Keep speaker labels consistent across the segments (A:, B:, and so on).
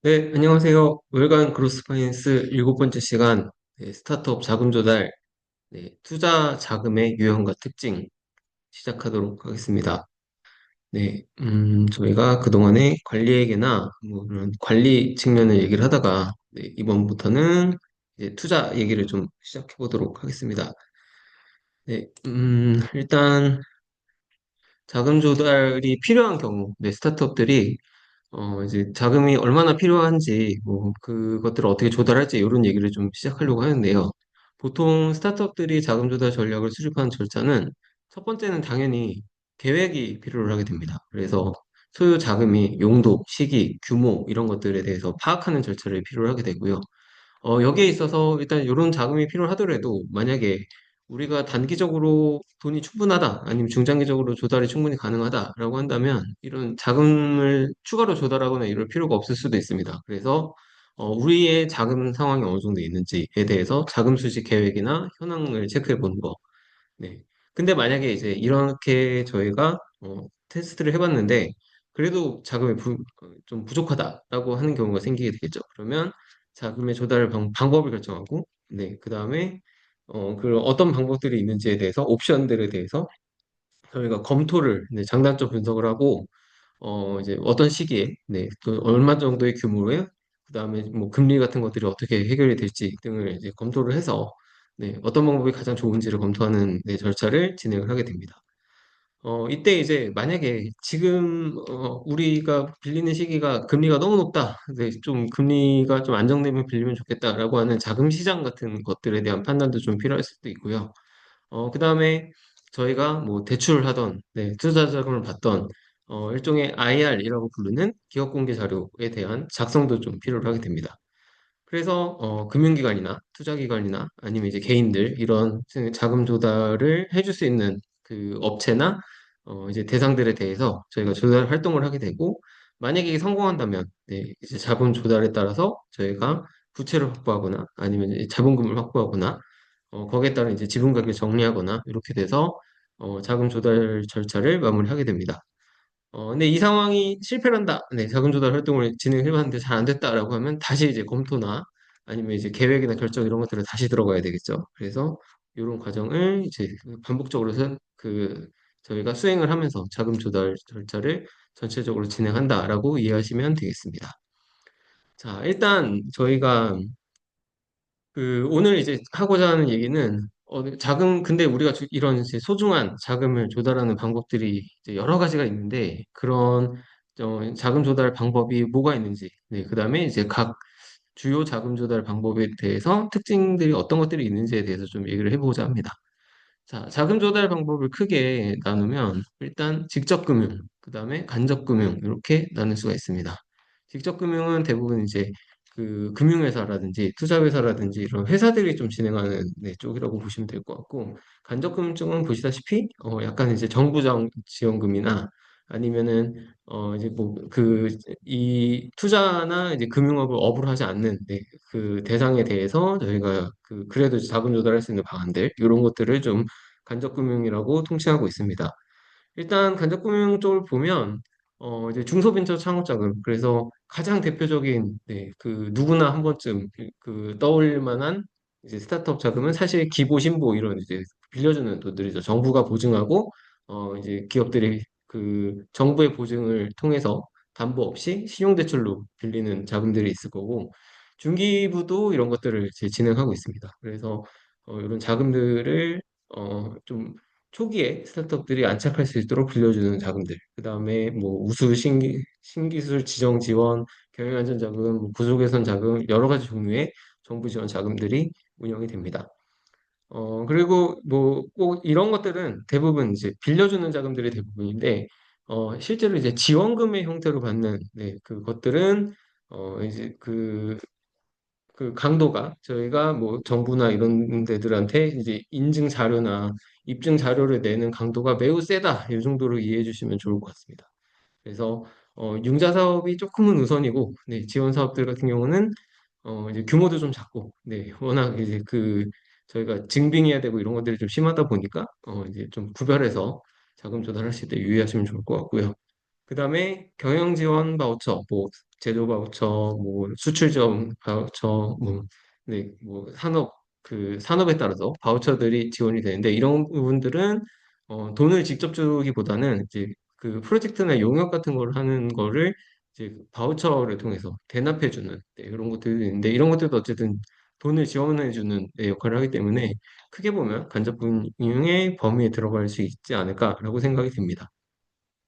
A: 네, 안녕하세요. 월간 그로스 파이낸스 일곱 번째 시간, 스타트업 자금 조달, 투자 자금의 유형과 특징 시작하도록 하겠습니다. 저희가 그동안에 관리액이나 뭐 이런 관리 측면을 얘기를 하다가, 이번부터는 이제 투자 얘기를 좀 시작해 보도록 하겠습니다. 일단 자금 조달이 필요한 경우, 스타트업들이 이제 자금이 얼마나 필요한지, 뭐, 그것들을 어떻게 조달할지, 이런 얘기를 좀 시작하려고 하는데요. 보통 스타트업들이 자금 조달 전략을 수립하는 절차는 첫 번째는 당연히 계획이 필요로 하게 됩니다. 그래서 소요 자금이 용도, 시기, 규모, 이런 것들에 대해서 파악하는 절차를 필요로 하게 되고요. 여기에 있어서 일단 이런 자금이 필요하더라도 만약에 우리가 단기적으로 돈이 충분하다, 아니면 중장기적으로 조달이 충분히 가능하다라고 한다면 이런 자금을 추가로 조달하거나 이럴 필요가 없을 수도 있습니다. 그래서 우리의 자금 상황이 어느 정도 있는지에 대해서 자금 수집 계획이나 현황을 체크해 보는 거. 네. 근데 만약에 이제 이렇게 저희가 테스트를 해봤는데 그래도 자금이 좀 부족하다라고 하는 경우가 생기게 되겠죠. 그러면 자금의 조달 방법을 결정하고, 그 다음에 그 어떤 방법들이 있는지에 대해서 옵션들에 대해서 저희가 검토를, 장단점 분석을 하고 이제 어떤 시기에, 또 얼마 정도의 규모로요? 그다음에 뭐 금리 같은 것들이 어떻게 해결이 될지 등을 이제 검토를 해서, 어떤 방법이 가장 좋은지를 검토하는, 절차를 진행을 하게 됩니다. 이때 이제 만약에 지금 우리가 빌리는 시기가 금리가 너무 높다. 좀 금리가 좀 안정되면 빌리면 좋겠다라고 하는 자금 시장 같은 것들에 대한 판단도 좀 필요할 수도 있고요. 그다음에 저희가 뭐 대출하던, 투자 자금을 받던 일종의 IR이라고 부르는 기업 공개 자료에 대한 작성도 좀 필요로 하게 됩니다. 그래서 금융기관이나 투자기관이나 아니면 이제 개인들 이런 자금 조달을 해줄 수 있는 그 업체나 이제 대상들에 대해서 저희가 조달 활동을 하게 되고, 만약에 이게 성공한다면, 이제 자금 조달에 따라서 저희가 부채를 확보하거나 아니면 이제 자본금을 확보하거나, 거기에 따른 이제 지분 가격을 정리하거나 이렇게 돼서 자금 조달 절차를 마무리하게 됩니다. 근데 이 상황이 실패를 한다. 자금 조달 활동을 진행해봤는데 잘 안 됐다라고 하면 다시 이제 검토나 아니면 이제 계획이나 결정 이런 것들을 다시 들어가야 되겠죠. 그래서 이런 과정을 이제 반복적으로 저희가 수행을 하면서 자금 조달 절차를 전체적으로 진행한다라고 이해하시면 되겠습니다. 자, 일단 저희가 오늘 이제 하고자 하는 얘기는 근데 우리가 이런 이제 소중한 자금을 조달하는 방법들이 이제 여러 가지가 있는데 그런 자금 조달 방법이 뭐가 있는지, 그다음에 이제 각 주요 자금 조달 방법에 대해서 특징들이 어떤 것들이 있는지에 대해서 좀 얘기를 해보고자 합니다. 자, 자금 조달 방법을 크게 나누면 일단 직접 금융, 그다음에 간접 금융 이렇게 나눌 수가 있습니다. 직접 금융은 대부분 이제 그 금융회사라든지 투자회사라든지 이런 회사들이 좀 진행하는, 쪽이라고 보시면 될 것 같고, 간접 금융 쪽은 보시다시피 약간 이제 정부 지원금이나 아니면은 이제 뭐 이 투자나 이제 금융업을 업으로 하지 않는, 그 대상에 대해서 저희가 그래도 자금 조달할 수 있는 방안들 이런 것들을 좀 간접금융이라고 통칭하고 있습니다. 일단 간접금융 쪽을 보면 이제 중소벤처 창업자금, 그래서 가장 대표적인, 누구나 한 번쯤 떠올릴 만한 이제 스타트업 자금은 사실 기보 신보 이런 이제 빌려주는 돈들이죠. 정부가 보증하고 이제 기업들이 그 정부의 보증을 통해서 담보 없이 신용대출로 빌리는 자금들이 있을 거고, 중기부도 이런 것들을 이제 진행하고 있습니다. 그래서 이런 자금들을 좀 초기에 스타트업들이 안착할 수 있도록 빌려주는 자금들, 그 다음에 뭐 신기술 지정 지원, 경영안전 자금, 뭐 구조개선 자금, 여러 가지 종류의 정부 지원 자금들이 운영이 됩니다. 그리고 뭐 꼭 이런 것들은 대부분 이제 빌려주는 자금들이 대부분인데, 실제로 이제 지원금의 형태로 받는, 그것들은 이제 그 강도가 저희가 뭐 정부나 이런 데들한테 이제 인증 자료나 입증 자료를 내는 강도가 매우 세다. 이 정도로 이해해 주시면 좋을 것 같습니다. 그래서 융자 사업이 조금은 우선이고, 지원 사업들 같은 경우는 이제 규모도 좀 작고, 워낙 이제 저희가 증빙해야 되고 이런 것들이 좀 심하다 보니까 이제 좀 구별해서 자금 조달하실 때 유의하시면 좋을 것 같고요. 그다음에 경영 지원 바우처, 뭐 제조 바우처, 뭐 수출 지원 바우처, 뭐 네, 뭐 산업에 따라서 바우처들이 지원이 되는데 이런 부분들은 돈을 직접 주기보다는 이제 그 프로젝트나 용역 같은 걸 하는 거를 이제 바우처를 통해서 대납해 주는 네, 이런 것들이 있는데 이런 것들도 어쨌든 돈을 지원해 주는 네, 역할을 하기 때문에 크게 보면 간접금융의 범위에 들어갈 수 있지 않을까라고 생각이 듭니다.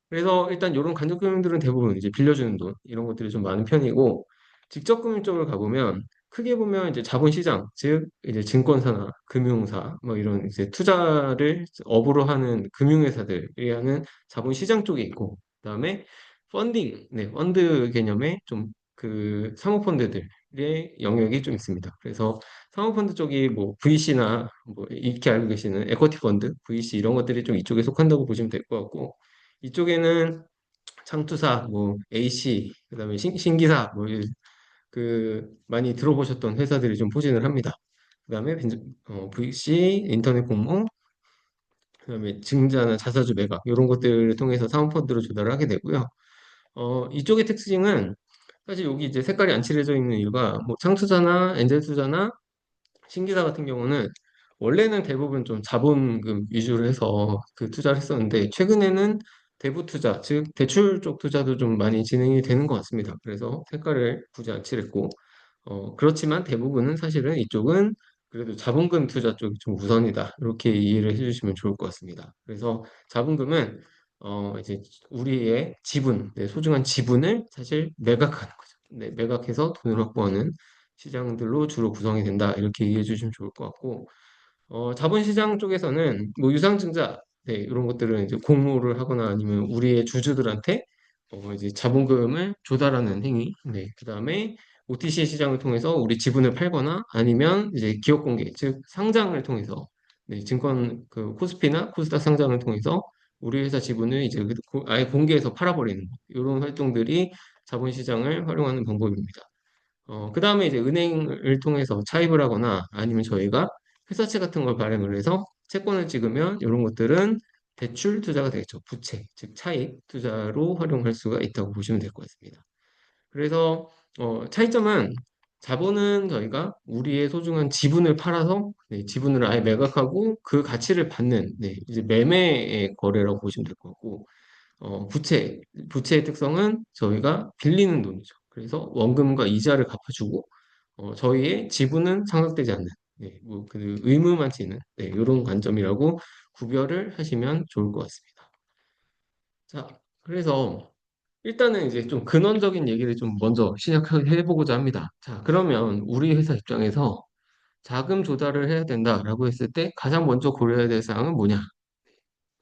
A: 그래서 일단 이런 간접금융들은 대부분 이제 빌려주는 돈 이런 것들이 좀 많은 편이고 직접 금융 쪽을 가보면 크게 보면 이제 자본시장 즉 이제 증권사나 금융사 뭐 이런 이제 투자를 업으로 하는 금융회사들이 하는 자본시장 쪽이 있고 그다음에 펀딩 네 펀드 개념의 좀 그 사모펀드들의 영역이 좀 있습니다. 그래서 사모펀드 쪽이 뭐 VC나 뭐 익히 알고 계시는 에쿼티 펀드, VC 이런 것들이 좀 이쪽에 속한다고 보시면 될 것 같고 이쪽에는 창투사, 뭐 AC, 그다음에 신기사, 뭐 그 많이 들어보셨던 회사들이 좀 포진을 합니다. 그다음에 VC, 인터넷 공모, 그다음에 증자나 자사주 매각 이런 것들을 통해서 사모펀드로 조달을 하게 되고요. 이쪽의 특징은 사실 여기 이제 색깔이 안 칠해져 있는 이유가 뭐 창투자나 엔젤 투자나 신기사 같은 경우는 원래는 대부분 좀 자본금 위주로 해서 그 투자를 했었는데 최근에는 대부 투자, 즉 대출 쪽 투자도 좀 많이 진행이 되는 것 같습니다. 그래서 색깔을 굳이 안 칠했고 그렇지만 대부분은 사실은 이쪽은 그래도 자본금 투자 쪽이 좀 우선이다. 이렇게 이해를 해주시면 좋을 것 같습니다. 그래서 자본금은 이제 우리의 지분, 네, 소중한 지분을 사실 매각하는 거죠. 네, 매각해서 돈을 확보하는 시장들로 주로 구성이 된다. 이렇게 이해해 주시면 좋을 것 같고, 자본시장 쪽에서는 뭐 유상증자, 네, 이런 것들은 이제 공모를 하거나 아니면 우리의 주주들한테 이제 자본금을 조달하는 행위, 네, 그다음에 OTC 시장을 통해서 우리 지분을 팔거나 아니면 이제 기업 공개, 즉 상장을 통해서 네, 증권 그 코스피나 코스닥 상장을 통해서 우리 회사 지분을 이제 아예 공개해서 팔아버리는 이런 활동들이 자본시장을 활용하는 방법입니다. 그 다음에 이제 은행을 통해서 차입을 하거나 아니면 저희가 회사채 같은 걸 발행을 해서 채권을 찍으면 이런 것들은 대출 투자가 되겠죠. 부채, 즉 차입 투자로 활용할 수가 있다고 보시면 될 것 같습니다. 그래서 차이점은 자본은 저희가 우리의 소중한 지분을 팔아서 네, 지분을 아예 매각하고 그 가치를 받는 네, 이제 매매의 거래라고 보시면 될 것 같고 부채의 특성은 저희가 빌리는 돈이죠. 그래서 원금과 이자를 갚아주고, 저희의 지분은 상각되지 않는, 네, 뭐그 의무만 지는, 네, 이런 관점이라고 구별을 하시면 좋을 것 같습니다. 자, 그래서 일단은 이제 좀 근원적인 얘기를 좀 먼저 시작해 보고자 합니다. 자, 그러면 우리 회사 입장에서 자금 조달을 해야 된다라고 했을 때 가장 먼저 고려해야 될 사항은 뭐냐?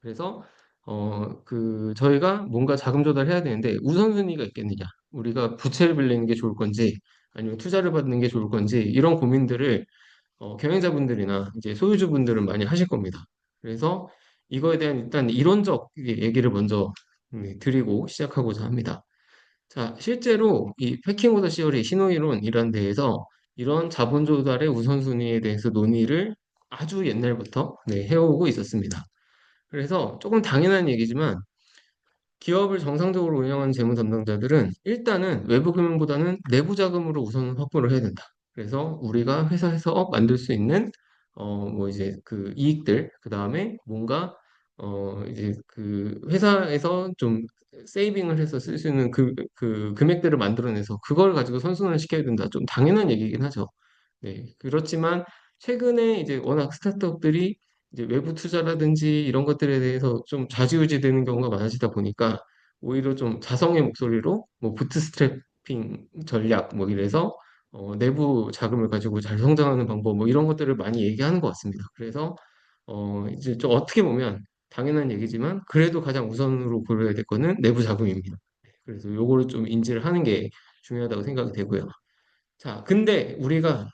A: 그래서 저희가 뭔가 자금 조달해야 되는데 우선순위가 있겠느냐? 우리가 부채를 빌리는 게 좋을 건지 아니면 투자를 받는 게 좋을 건지 이런 고민들을 경영자분들이나 이제 소유주분들은 많이 하실 겁니다. 그래서 이거에 대한 일단 이론적 얘기를 먼저 드리고 시작하고자 합니다. 자, 실제로 이 패킹 오더 시어리 신호이론이란 데에서 이런 자본 조달의 우선순위에 대해서 논의를 아주 옛날부터 해오고 있었습니다. 그래서 조금 당연한 얘기지만 기업을 정상적으로 운영하는 재무 담당자들은 일단은 외부 금융보다는 내부 자금으로 우선 확보를 해야 된다. 그래서 우리가 회사에서 만들 수 있는 뭐 이제 그 이익들 그다음에 뭔가 이제 그 회사에서 좀 세이빙을 해서 쓸 수 있는 그 금액들을 만들어내서 그걸 가지고 선순환을 시켜야 된다. 좀 당연한 얘기긴 하죠. 네. 그렇지만 최근에 이제 워낙 스타트업들이 이제 외부 투자라든지 이런 것들에 대해서 좀 좌지우지 되는 경우가 많아지다 보니까 오히려 좀 자성의 목소리로 뭐 부트스트래핑 전략 뭐 이래서 내부 자금을 가지고 잘 성장하는 방법 뭐 이런 것들을 많이 얘기하는 것 같습니다. 그래서 이제 좀 어떻게 보면 당연한 얘기지만 그래도 가장 우선으로 고려해야 될 거는 내부 자금입니다. 그래서 요거를 좀 인지를 하는 게 중요하다고 생각이 되고요. 자, 근데 우리가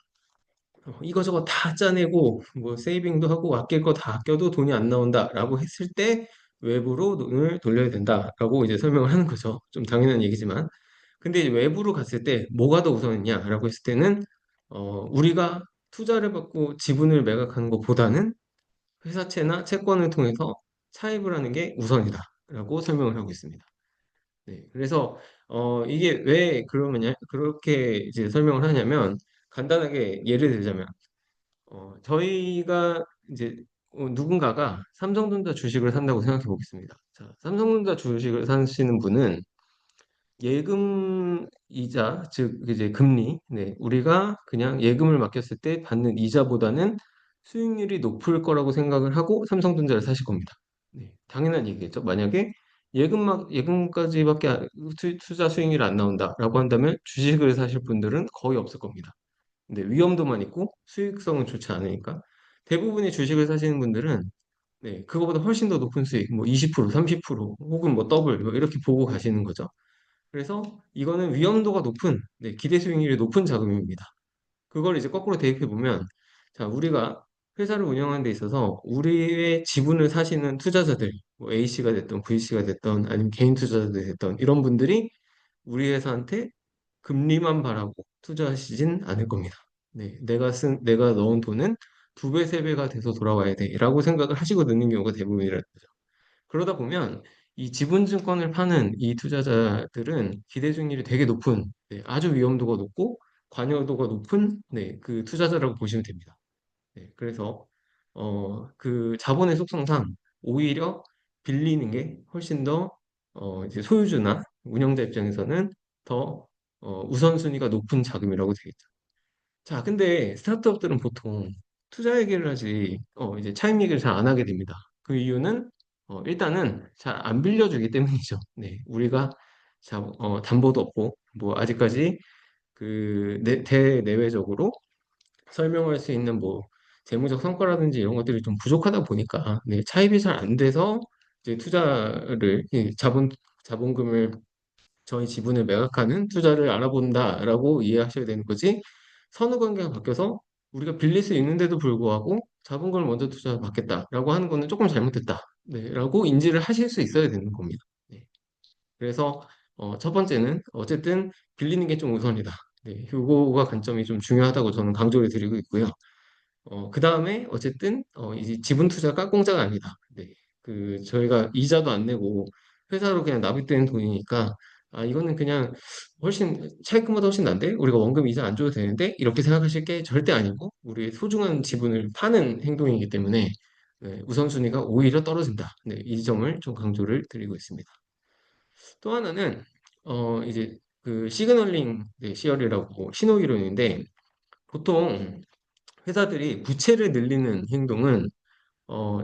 A: 이거저거 다 짜내고 뭐 세이빙도 하고 아낄 거 다 아껴도 돈이 안 나온다라고 했을 때 외부로 돈을 돌려야 된다라고 이제 설명을 하는 거죠. 좀 당연한 얘기지만. 근데 이제 외부로 갔을 때 뭐가 더 우선이냐라고 했을 때는 우리가 투자를 받고 지분을 매각하는 것보다는 회사채나 채권을 통해서 차입을 하는 게 우선이다라고 설명을 하고 있습니다. 네, 그래서 이게 왜 그러느냐 그렇게 이제 설명을 하냐면 간단하게 예를 들자면 저희가 이제 누군가가 삼성전자 주식을 산다고 생각해 보겠습니다. 자, 삼성전자 주식을 사시는 분은 예금 이자, 즉 이제 금리, 네, 우리가 그냥 예금을 맡겼을 때 받는 이자보다는 수익률이 높을 거라고 생각을 하고 삼성전자를 사실 겁니다. 네, 당연한 얘기겠죠. 만약에 예금까지밖에 투자 수익률이 안 나온다라고 한다면 주식을 사실 분들은 거의 없을 겁니다. 근데 위험도만 있고 수익성은 좋지 않으니까 대부분의 주식을 사시는 분들은 네, 그거보다 훨씬 더 높은 수익, 뭐 20%, 30% 혹은 뭐 더블 뭐 이렇게 보고 가시는 거죠. 그래서 이거는 위험도가 높은, 네, 기대 수익률이 높은 자금입니다. 그걸 이제 거꾸로 대입해 보면, 자, 우리가 회사를 운영하는 데 있어서 우리의 지분을 사시는 투자자들, 뭐 A씨가 됐던 V씨가 됐던 아니면 개인 투자자들이 됐던 이런 분들이 우리 회사한테 금리만 바라고 투자하시진 않을 겁니다. 네, 내가 넣은 돈은 두 배, 세 배가 돼서 돌아와야 돼라고 생각을 하시고 넣는 경우가 대부분이라는 거죠. 그러다 보면 이 지분증권을 파는 이 투자자들은 기대 수익률이 되게 높은, 네, 아주 위험도가 높고 관여도가 높은, 네, 그 투자자라고 보시면 됩니다. 네, 그래서 그 자본의 속성상 오히려 빌리는 게 훨씬 더 이제 소유주나 운영자 입장에서는 더 우선순위가 높은 자금이라고 되겠죠. 자, 근데 스타트업들은 보통 투자 얘기를 하지, 이제 차임 얘기를 잘 안 하게 됩니다. 그 이유는, 일단은 잘 안 빌려주기 때문이죠. 네, 우리가 담보도 없고, 뭐, 아직까지 대내외적으로 설명할 수 있는 뭐, 재무적 성과라든지 이런 것들이 좀 부족하다 보니까, 네, 차입이 잘 안 돼서 이제 자본금을 저희 지분을 매각하는 투자를 알아본다라고 이해하셔야 되는 거지. 선후 관계가 바뀌어서 우리가 빌릴 수 있는데도 불구하고 자본금을 먼저 투자 받겠다라고 하는 거는 조금 잘못됐다. 네, 라고 인지를 하실 수 있어야 되는 겁니다. 네. 그래서 첫 번째는 어쨌든 빌리는 게 좀 우선이다. 네, 요거가 관점이 좀 중요하다고 저는 강조를 드리고 있고요. 그 다음에 어쨌든 이제 지분 투자가 공짜가 아니다. 네. 저희가 이자도 안 내고 회사로 그냥 납입되는 돈이니까 아 이거는 그냥 훨씬 차입금보다 훨씬 난데 우리가 원금 이자 안 줘도 되는데 이렇게 생각하실 게 절대 아니고 우리의 소중한 지분을 파는 행동이기 때문에 네, 우선순위가 오히려 떨어진다. 네, 이 점을 좀 강조를 드리고 있습니다. 또 하나는 이제 그 시그널링 네, 시열이라고 신호 이론인데 보통 회사들이 부채를 늘리는 행동은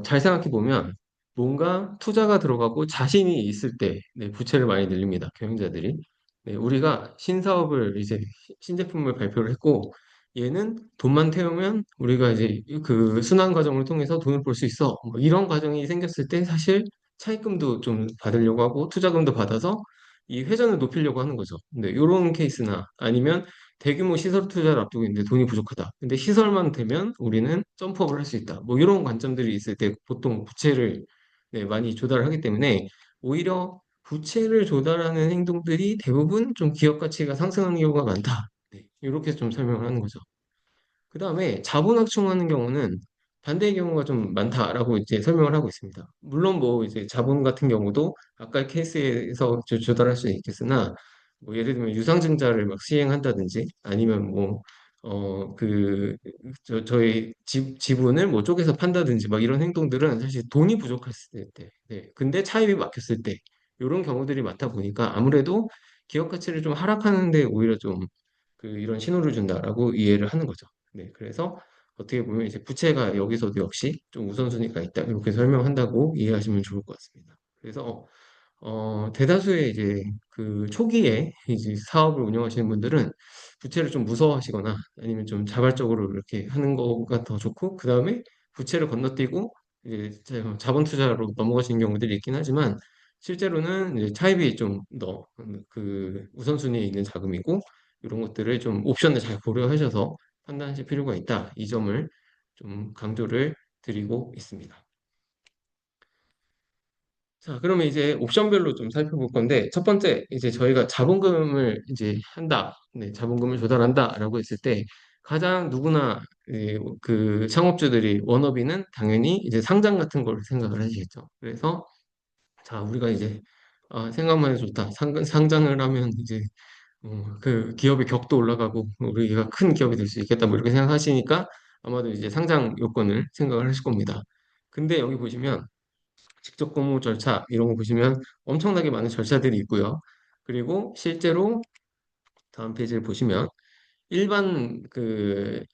A: 잘 생각해 보면 뭔가 투자가 들어가고 자신이 있을 때 네, 부채를 많이 늘립니다. 경영자들이. 네, 우리가 신사업을 이제 신제품을 발표를 했고 얘는 돈만 태우면 우리가 이제 그 순환 과정을 통해서 돈을 벌 수 있어. 뭐 이런 과정이 생겼을 때 사실 차입금도 좀 받으려고 하고 투자금도 받아서 이 회전을 높이려고 하는 거죠. 근데 이런 케이스나 아니면 대규모 시설 투자를 앞두고 있는데 돈이 부족하다. 근데 시설만 되면 우리는 점프업을 할 수 있다. 뭐 이런 관점들이 있을 때 보통 부채를 네, 많이 조달을 하기 때문에 오히려 부채를 조달하는 행동들이 대부분 좀 기업 가치가 상승하는 경우가 많다. 네, 이렇게 좀 설명을 하는 거죠. 그 다음에 자본확충하는 경우는 반대의 경우가 좀 많다라고 이제 설명을 하고 있습니다. 물론 뭐 이제 자본 같은 경우도 아까 케이스에서 조달할 수 있겠으나 뭐 예를 들면 유상증자를 막 시행한다든지 아니면 뭐 저희 지분을 뭐 쪼개서 판다든지 막 이런 행동들은 사실 돈이 부족했을 때, 네. 근데 차입이 막혔을 때 이런 경우들이 많다 보니까 아무래도 기업 가치를 좀 하락하는데 오히려 좀 이런 신호를 준다라고 이해를 하는 거죠. 네, 그래서 어떻게 보면 이제 부채가 여기서도 역시 좀 우선순위가 있다 이렇게 설명한다고 이해하시면 좋을 것 같습니다. 그래서 대다수의 이제 그 초기에 이제 사업을 운영하시는 분들은 부채를 좀 무서워하시거나 아니면 좀 자발적으로 이렇게 하는 거가 더 좋고, 그 다음에 부채를 건너뛰고 이제 자본 투자로 넘어가시는 경우들이 있긴 하지만 실제로는 이제 차입이 좀 더 그 우선순위에 있는 자금이고 이런 것들을 좀 옵션을 잘 고려하셔서 판단하실 필요가 있다. 이 점을 좀 강조를 드리고 있습니다. 자, 그러면 이제 옵션별로 좀 살펴볼 건데, 첫 번째, 이제 저희가 자본금을 이제 한다, 네, 자본금을 조달한다라고 했을 때, 가장 누구나 그 창업주들이 원업이는 당연히 이제 상장 같은 걸 생각을 하시겠죠. 그래서, 자, 우리가 이제 생각만 해도 좋다. 상장을 하면 이제 그 기업의 격도 올라가고 우리가 큰 기업이 될 수 있겠다. 뭐 이렇게 생각하시니까 아마도 이제 상장 요건을 생각을 하실 겁니다. 근데 여기 보시면 직접 공모 절차 이런 거 보시면 엄청나게 많은 절차들이 있고요. 그리고 실제로 다음 페이지를 보시면 일반 그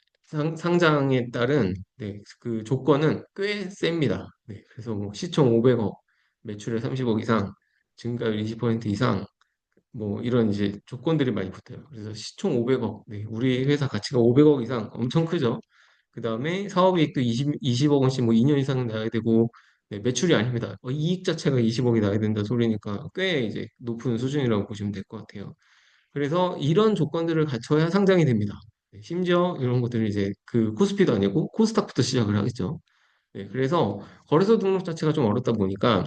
A: 상장에 따른 네, 그 조건은 꽤 셉니다. 네, 그래서 뭐 시총 500억, 매출액 30억 이상, 증가율 20% 이상, 뭐 이런 이제 조건들이 많이 붙어요. 그래서 시총 500억, 네, 우리 회사 가치가 500억 이상 엄청 크죠. 그 다음에 사업이익도 20억 원씩 뭐 2년 이상 나야 되고, 네, 매출이 아닙니다. 이익 자체가 20억이 나야 된다 소리니까 꽤 이제 높은 수준이라고 보시면 될 것 같아요. 그래서 이런 조건들을 갖춰야 상장이 됩니다. 네, 심지어 이런 것들은 이제 그 코스피도 아니고 코스닥부터 시작을 하겠죠. 네, 그래서 거래소 등록 자체가 좀 어렵다 보니까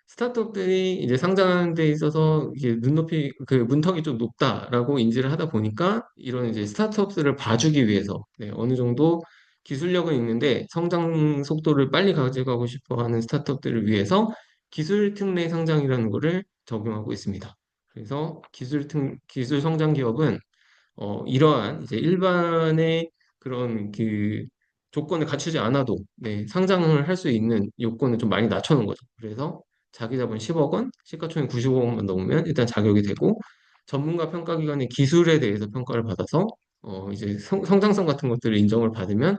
A: 스타트업들이 이제 상장하는 데 있어서 이게 눈높이 그 문턱이 좀 높다라고 인지를 하다 보니까 이런 이제 스타트업들을 봐주기 위해서 네, 어느 정도 기술력은 있는데 성장 속도를 빨리 가져가고 싶어 하는 스타트업들을 위해서 기술 특례 상장이라는 거를 적용하고 있습니다. 그래서 기술 성장 기업은 이러한 이제 일반의 그런 그 조건을 갖추지 않아도 네, 상장을 할 수 있는 요건을 좀 많이 낮춰놓은 거죠. 그래서 자기 자본 10억 원, 시가총액 95억만 넘으면 일단 자격이 되고 전문가 평가기관의 기술에 대해서 평가를 받아서 이제 성장성 같은 것들을 인정을 받으면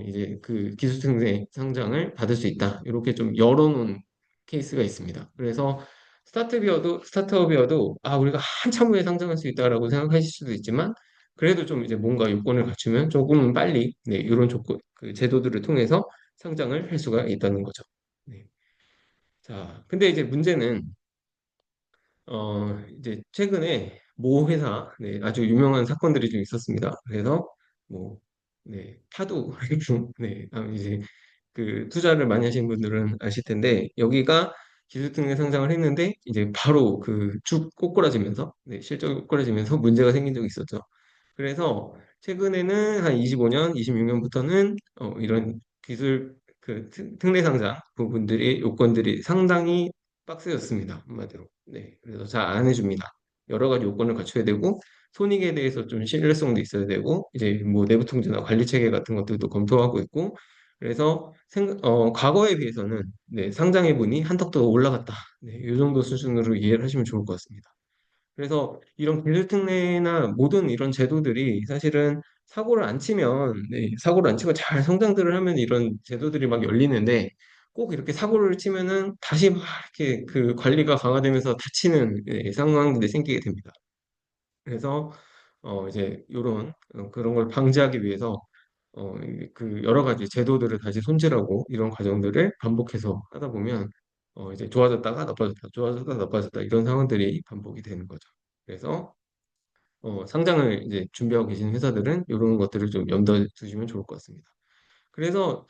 A: 이제 그 기술 승계 상장을 받을 수 있다. 이렇게 좀 열어놓은 케이스가 있습니다. 그래서 스타트업이어도 우리가 한참 후에 상장할 수 있다라고 생각하실 수도 있지만 그래도 좀 이제 뭔가 요건을 갖추면 조금은 빨리 네, 이런 조건 그 제도들을 통해서 상장을 할 수가 있다는 거죠. 네. 자, 근데 이제 문제는 이제 최근에 모 회사 네, 아주 유명한 사건들이 좀 있었습니다. 그래서 뭐 네, 파도 네, 이제 그 투자를 많이 하신 분들은 아실 텐데 여기가 기술등록 상장을 했는데 이제 바로 그 축 꼬꾸라지면서 네, 실적이 꼬꾸라지면서 문제가 생긴 적이 있었죠. 그래서 최근에는 한 25년, 26년부터는 이런 기술 그 특례 상장 부분들이 요건들이 상당히 빡세졌습니다. 한마디로. 네. 그래서 잘 안 해줍니다. 여러 가지 요건을 갖춰야 되고 손익에 대해서 좀 신뢰성도 있어야 되고 이제 뭐 내부 통제나 관리 체계 같은 것들도 검토하고 있고 그래서 과거에 비해서는 네, 상장해 보니 한턱 더 올라갔다. 네, 이 정도 수준으로 이해를 하시면 좋을 것 같습니다. 그래서 이런 기술특례나 모든 이런 제도들이 사실은 사고를 안 치면, 네, 사고를 안 치고 잘 성장들을 하면 이런 제도들이 막 열리는데 꼭 이렇게 사고를 치면은 다시 막 이렇게 그 관리가 강화되면서 다치는 네, 상황들이 생기게 됩니다. 그래서 이제 이런 그런 걸 방지하기 위해서 그 여러 가지 제도들을 다시 손질하고 이런 과정들을 반복해서 하다 보면 이제 좋아졌다가 나빠졌다, 좋아졌다가 나빠졌다 이런 상황들이 반복이 되는 거죠. 그래서 상장을 이제 준비하고 계신 회사들은 이런 것들을 좀 염두에 두시면 좋을 것 같습니다. 그래서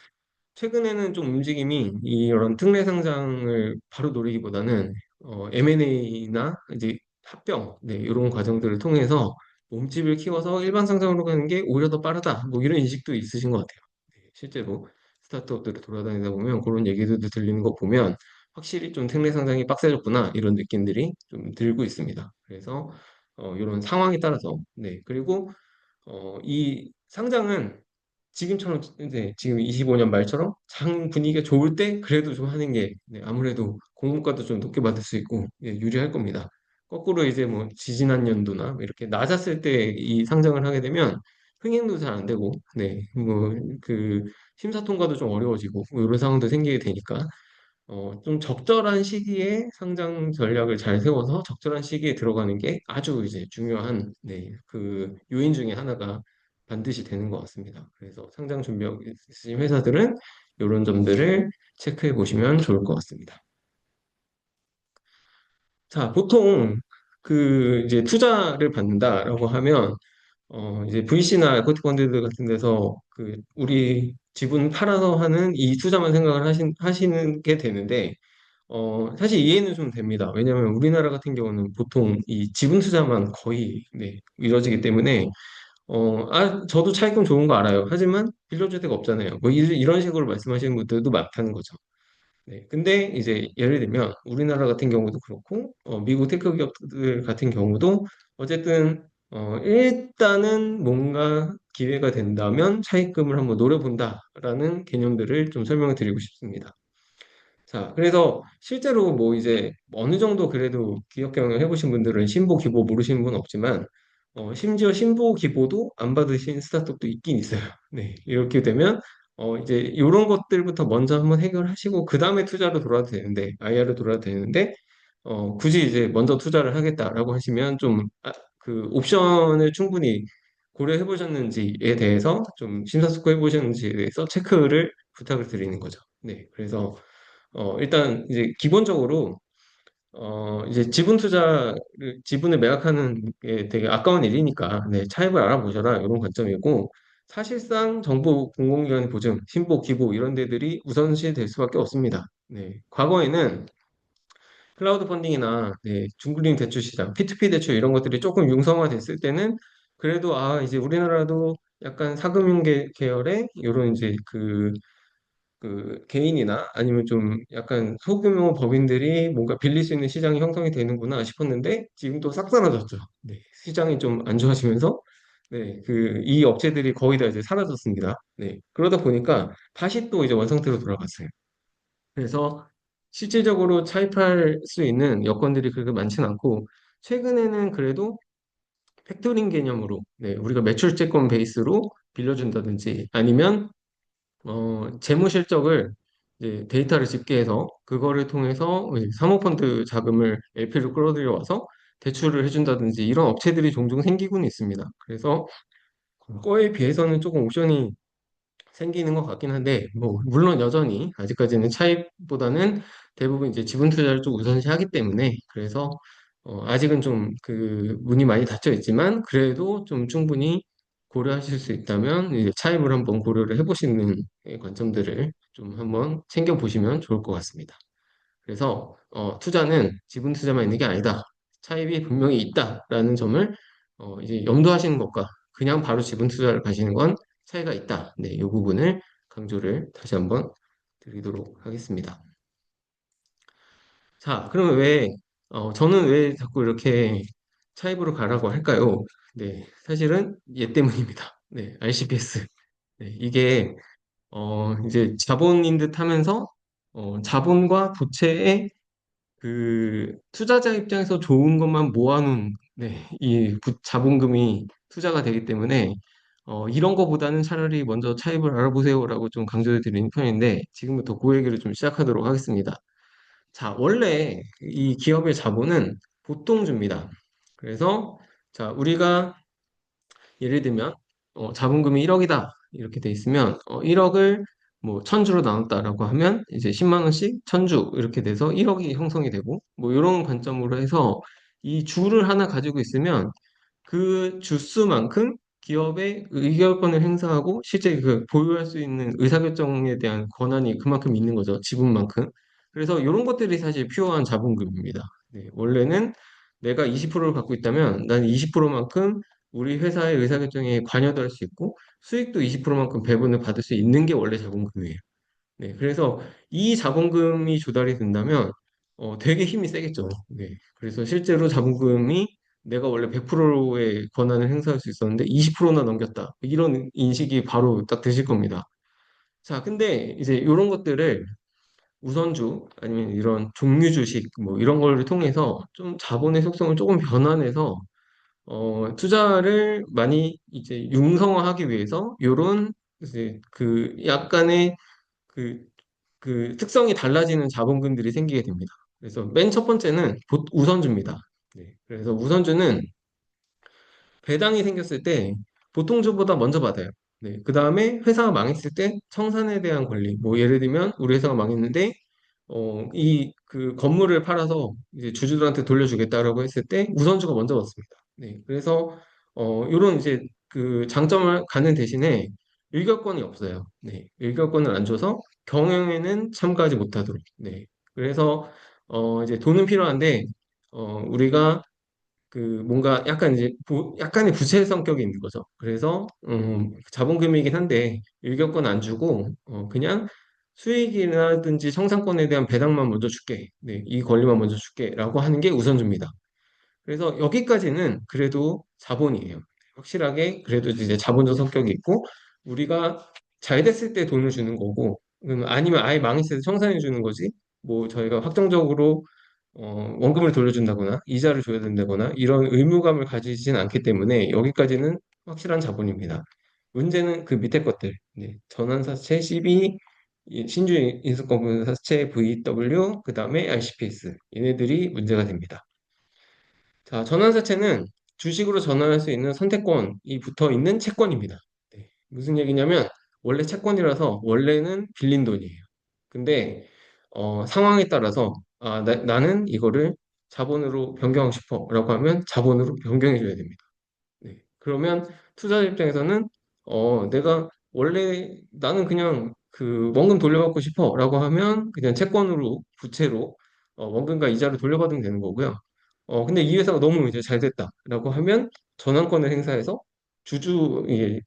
A: 최근에는 좀 움직임이 이런 특례 상장을 바로 노리기보다는 M&A나 이제 합병 네, 이런 과정들을 통해서 몸집을 키워서 일반 상장으로 가는 게 오히려 더 빠르다. 뭐 이런 인식도 있으신 것 같아요. 네, 실제로 스타트업들을 돌아다니다 보면 그런 얘기들도 들리는 거 보면 확실히 좀 특례 상장이 빡세졌구나 이런 느낌들이 좀 들고 있습니다. 그래서 이런 상황에 따라서 네 그리고 이 상장은 지금처럼 이제 지금 25년 말처럼 장 분위기가 좋을 때 그래도 좀 하는 게 네, 아무래도 공모가도 좀 높게 받을 수 있고 예, 유리할 겁니다. 거꾸로 이제 뭐 지지난 연도나 뭐 이렇게 낮았을 때 이 상장을 하게 되면 흥행도 잘 안 되고 네, 뭐 그 심사 통과도 좀 어려워지고 뭐 이런 상황도 생기게 되니까 좀 적절한 시기에 상장 전략을 잘 세워서 적절한 시기에 들어가는 게 아주 이제 중요한 네, 그 요인 중에 하나가 반드시 되는 것 같습니다. 그래서 상장 준비하고 있으신 회사들은 이런 점들을 체크해 보시면 좋을 것 같습니다. 자, 보통 그 이제 투자를 받는다라고 하면 이제 VC나 에코티 펀드 같은 데서 그 우리 지분 팔아서 하는 이 투자만 생각을 하시는 게 되는데 사실 이해는 좀 됩니다. 왜냐하면 우리나라 같은 경우는 보통 이 지분 투자만 거의 네, 이루어지기 때문에 저도 차익금 좋은 거 알아요. 하지만 빌려줄 데가 없잖아요. 뭐 이런 식으로 말씀하시는 분들도 많다는 거죠. 네. 근데 이제 예를 들면 우리나라 같은 경우도 그렇고 미국 테크 기업들 같은 경우도 어쨌든 일단은 뭔가 기회가 된다면 차입금을 한번 노려본다라는 개념들을 좀 설명을 드리고 싶습니다. 자, 그래서 실제로 뭐 이제 어느 정도 그래도 기업 경영을 해보신 분들은 신보, 기보 모르시는 분 없지만, 심지어 신보, 기보도 안 받으신 스타트업도 있긴 있어요. 네, 이렇게 되면, 이제 이런 것들부터 먼저 한번 해결하시고, 그 다음에 투자로 돌아도 되는데, IR로 돌아도 되는데, 굳이 이제 먼저 투자를 하겠다라고 하시면 좀, 그 옵션을 충분히 고려해 보셨는지에 대해서 좀 심사숙고해 보셨는지에 대해서 체크를 부탁을 드리는 거죠. 네, 그래서 일단 이제 기본적으로 이제 지분을 매각하는 게 되게 아까운 일이니까 네, 차입을 알아보셔라 이런 관점이고 사실상 정부 공공기관 보증, 신보, 기보 이런 데들이 우선시 될 수밖에 없습니다. 네, 과거에는 클라우드 펀딩이나 네, 중국인 대출 시장, P2P 대출 이런 것들이 조금 융성화됐을 때는 그래도 이제 우리나라도 약간 사금융 계열의 이런 이제 그 개인이나 아니면 좀 약간 소규모 법인들이 뭔가 빌릴 수 있는 시장이 형성이 되는구나 싶었는데 지금 또 싹 사라졌죠. 네, 시장이 좀 안 좋아지면서 네, 이 업체들이 거의 다 이제 사라졌습니다. 네, 그러다 보니까 다시 또 이제 원상태로 돌아갔어요. 그래서 실질적으로 차입할 수 있는 여건들이 그렇게 많지는 않고 최근에는 그래도 팩토링 개념으로 네, 우리가 매출채권 베이스로 빌려준다든지 아니면 재무 실적을 이제 데이터를 집계해서 그거를 통해서 이제 사모펀드 자금을 LP로 끌어들여 와서 대출을 해준다든지 이런 업체들이 종종 생기고는 있습니다. 그래서 그거에 비해서는 조금 옵션이 생기는 것 같긴 한데, 뭐, 물론 여전히 아직까지는 차익보다는 대부분 이제 지분 투자를 좀 우선시하기 때문에, 그래서 아직은 좀 그 문이 많이 닫혀 있지만, 그래도 좀 충분히 고려하실 수 있다면, 이제 차입을 한번 고려를 해보시는 관점들을 좀 한번 챙겨보시면 좋을 것 같습니다. 그래서 투자는 지분 투자만 있는 게 아니다. 차입이 분명히 있다라는 점을 이제 염두하시는 것과 그냥 바로 지분 투자를 가시는 건 차이가 있다. 네, 이 부분을 강조를 다시 한번 드리도록 하겠습니다. 자, 그러면 저는 왜 자꾸 이렇게 차입으로 가라고 할까요? 네, 사실은 얘 때문입니다. 네, RCPS. 네, 이게 이제 자본인 듯 하면서 자본과 부채의 그 투자자 입장에서 좋은 것만 모아놓은 네, 자본금이 투자가 되기 때문에 이런 거보다는 차라리 먼저 차입을 알아보세요라고 좀 강조해 드리는 편인데 지금부터 그 얘기를 좀 시작하도록 하겠습니다. 자, 원래 이 기업의 자본은 보통 줍니다. 그래서 자, 우리가 예를 들면 자본금이 1억이다 이렇게 돼 있으면 1억을 뭐 1000주로 나눴다라고 하면 이제 10만 원씩 1000주 이렇게 돼서 1억이 형성이 되고 뭐 이런 관점으로 해서 이 주를 하나 가지고 있으면 그 주수만큼 기업의 의결권을 행사하고 실제 그 보유할 수 있는 의사결정에 대한 권한이 그만큼 있는 거죠. 지분만큼. 그래서 이런 것들이 사실 필요한 자본금입니다. 네, 원래는 내가 20%를 갖고 있다면 난 20%만큼 우리 회사의 의사결정에 관여도 할 수 있고 수익도 20%만큼 배분을 받을 수 있는 게 원래 자본금이에요. 네, 그래서 이 자본금이 조달이 된다면 되게 힘이 세겠죠. 네, 그래서 실제로 자본금이 내가 원래 100%의 권한을 행사할 수 있었는데 20%나 넘겼다. 이런 인식이 바로 딱 드실 겁니다. 자, 근데 이제 이런 것들을 우선주 아니면 이런 종류 주식 뭐 이런 걸 통해서 좀 자본의 속성을 조금 변환해서 투자를 많이 이제 융성화하기 위해서 이런 이제 그 약간의 그, 그 특성이 달라지는 자본금들이 생기게 됩니다. 그래서 맨 첫 번째는 우선주입니다. 네, 그래서 우선주는 배당이 생겼을 때 보통주보다 먼저 받아요. 네, 그 다음에 회사가 망했을 때 청산에 대한 권리. 뭐 예를 들면 우리 회사가 망했는데 이 그 건물을 팔아서 이제 주주들한테 돌려주겠다라고 했을 때 우선주가 먼저 받습니다. 네, 그래서 이런 이제 그 장점을 가는 대신에 일격권이 없어요. 네, 일격권을 안 줘서 경영에는 참가하지 못하도록. 네, 그래서 이제 돈은 필요한데 우리가 그 뭔가 약간 이제 약간의 부채 성격이 있는 거죠. 그래서 자본금이긴 한데 일격권 안 주고 그냥 수익이라든지 청산권에 대한 배당만 먼저 줄게. 네, 이 권리만 먼저 줄게라고 하는 게 우선주입니다. 그래서 여기까지는 그래도 자본이에요. 확실하게 그래도 이제 자본적 성격이 있고 우리가 잘 됐을 때 돈을 주는 거고 아니면 아예 망했을 때 청산해 주는 거지. 뭐 저희가 확정적으로 원금을 돌려준다거나 이자를 줘야 된다거나 이런 의무감을 가지진 않기 때문에 여기까지는 확실한 자본입니다. 문제는 그 밑에 것들, 네, 전환사채, CB, 신주 인수권분사채, VW, 그 다음에 RCPS 얘네들이 문제가 됩니다. 자, 전환사채는 주식으로 전환할 수 있는 선택권이 붙어 있는 채권입니다. 네, 무슨 얘기냐면 원래 채권이라서 원래는 빌린 돈이에요. 근데 상황에 따라서 나는 이거를 자본으로 변경하고 싶어라고 하면 자본으로 변경해 줘야 됩니다. 네. 그러면 투자자 입장에서는 내가 원래 나는 그냥 그 원금 돌려받고 싶어라고 하면 그냥 채권으로 부채로 원금과 이자를 돌려받으면 되는 거고요. 근데 이 회사가 너무 이제 잘 됐다라고 하면 전환권을 행사해서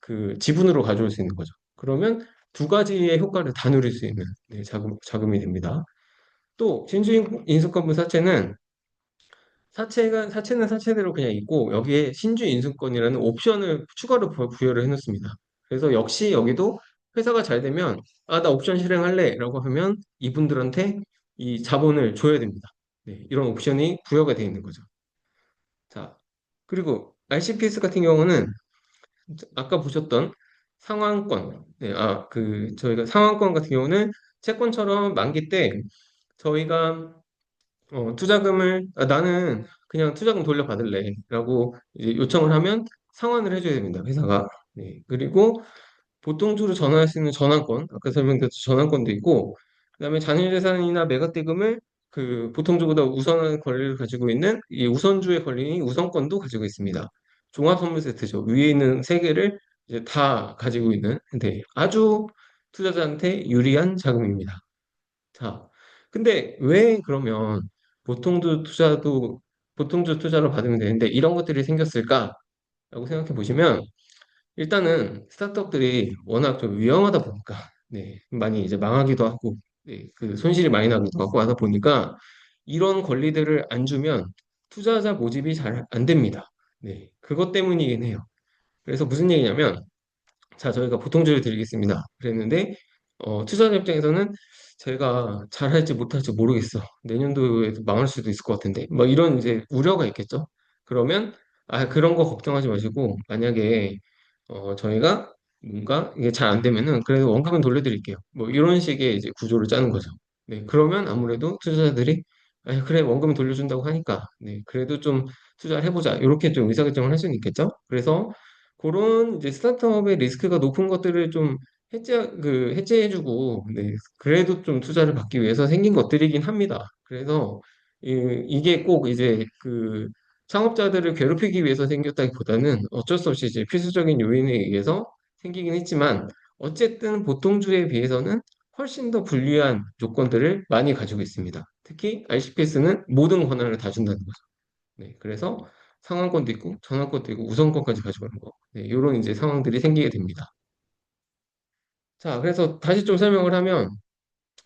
A: 그 지분으로 가져올 수 있는 거죠. 그러면 두 가지의 효과를 다 누릴 수 있는 네, 자금이 됩니다. 또 신주인수권분 사채는 사채는 사채대로 그냥 있고 여기에 신주 인수권이라는 옵션을 추가로 부여를 해놓습니다. 그래서 역시 여기도 회사가 잘 되면 나 옵션 실행할래라고 하면 이분들한테 이 자본을 줘야 됩니다. 네, 이런 옵션이 부여가 되어 있는 거죠. 자, 그리고 RCPS 같은 경우는 아까 보셨던 상환권, 네, 저희가 상환권 같은 경우는 채권처럼 만기 때 저희가 나는 그냥 투자금 돌려받을래 라고 이제 요청을 하면 상환을 해줘야 됩니다, 회사가. 네. 그리고 보통주로 전환할 수 있는 전환권, 아까 설명드렸던 전환권도 있고, 그다음에 잔여재산이나 매각대금을 그 보통주보다 우선한 권리를 가지고 있는 이 우선주의 권리인 우선권도 가지고 있습니다. 종합선물 세트죠. 위에 있는 세 개를 이제 다 가지고 있는, 네, 아주 투자자한테 유리한 자금입니다. 자, 근데 왜 그러면 보통주 투자도 보통주 투자로 받으면 되는데 이런 것들이 생겼을까라고 생각해 보시면 일단은 스타트업들이 워낙 좀 위험하다 보니까 네, 많이 이제 망하기도 하고 네, 그 손실이 많이 나기도 하고 하다 보니까 이런 권리들을 안 주면 투자자 모집이 잘 안 됩니다. 네, 그것 때문이긴 해요. 그래서 무슨 얘기냐면 자, 저희가 보통주를 드리겠습니다. 그랬는데, 투자자 입장에서는 제가 잘할지 못할지 모르겠어. 내년도에도 망할 수도 있을 것 같은데. 뭐 이런 이제 우려가 있겠죠. 그러면, 그런 거 걱정하지 마시고, 만약에, 저희가 뭔가 이게 잘 안 되면은, 그래도 원금은 돌려드릴게요. 뭐 이런 식의 이제 구조를 짜는 거죠. 네, 그러면 아무래도 투자자들이, 그래, 원금 돌려준다고 하니까, 네, 그래도 좀 투자를 해보자. 이렇게 좀 의사결정을 할 수는 있겠죠. 그래서, 그런 이제 스타트업의 리스크가 높은 것들을 좀 해제해주고, 네, 그래도 좀 투자를 받기 위해서 생긴 것들이긴 합니다. 그래서 이게 꼭 이제 그 창업자들을 괴롭히기 위해서 생겼다기보다는 어쩔 수 없이 이제 필수적인 요인에 의해서 생기긴 했지만, 어쨌든 보통주에 비해서는 훨씬 더 불리한 조건들을 많이 가지고 있습니다. 특히 RCPS는 모든 권한을 다 준다는 거죠. 네, 그래서 상한권도 있고 전환권도 있고 우선권까지 가져가는 거. 네, 이런 이제 상황들이 생기게 됩니다. 자, 그래서 다시 좀 설명을 하면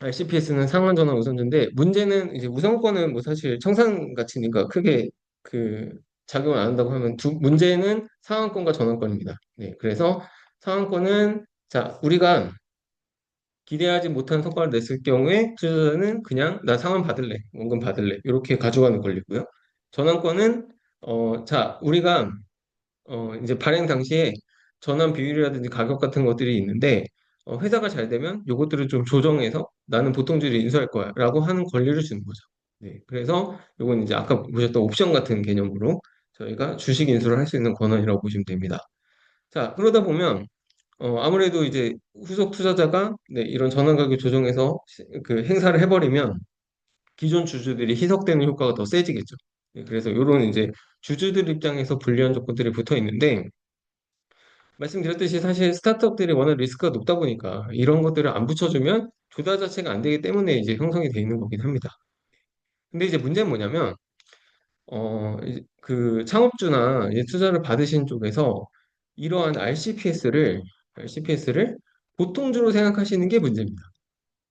A: RCPS는 상한 전환 우선주인데 문제는 이제 우선권은 뭐 사실 청산 가치니까 크게 그 작용을 안 한다고 하면 문제는 상한권과 전환권입니다. 네, 그래서 상한권은 자, 우리가 기대하지 못한 성과를 냈을 경우에 투자자는 그냥 나 상환 받을래, 원금 받을래 이렇게 가져가는 권리고요. 전환권은 우리가 이제 발행 당시에 전환 비율이라든지 가격 같은 것들이 있는데 회사가 잘 되면 요것들을 좀 조정해서 나는 보통주를 인수할 거야 라고 하는 권리를 주는 거죠. 네, 그래서 요건 이제 아까 보셨던 옵션 같은 개념으로 저희가 주식 인수를 할 수 있는 권한이라고 보시면 됩니다. 자, 그러다 보면 아무래도 이제 후속 투자자가 네, 이런 전환 가격 조정해서 그 행사를 해버리면 기존 주주들이 희석되는 효과가 더 세지겠죠. 네, 그래서 이런 이제 주주들 입장에서 불리한 조건들이 붙어 있는데 말씀드렸듯이 사실 스타트업들이 워낙 리스크가 높다 보니까 이런 것들을 안 붙여주면 조달 자체가 안 되기 때문에 이제 형성이 돼 있는 거긴 합니다. 근데 이제 문제는 뭐냐면 그 창업주나 이제 투자를 받으신 쪽에서 이러한 RCPS를 보통주로 생각하시는 게 문제입니다.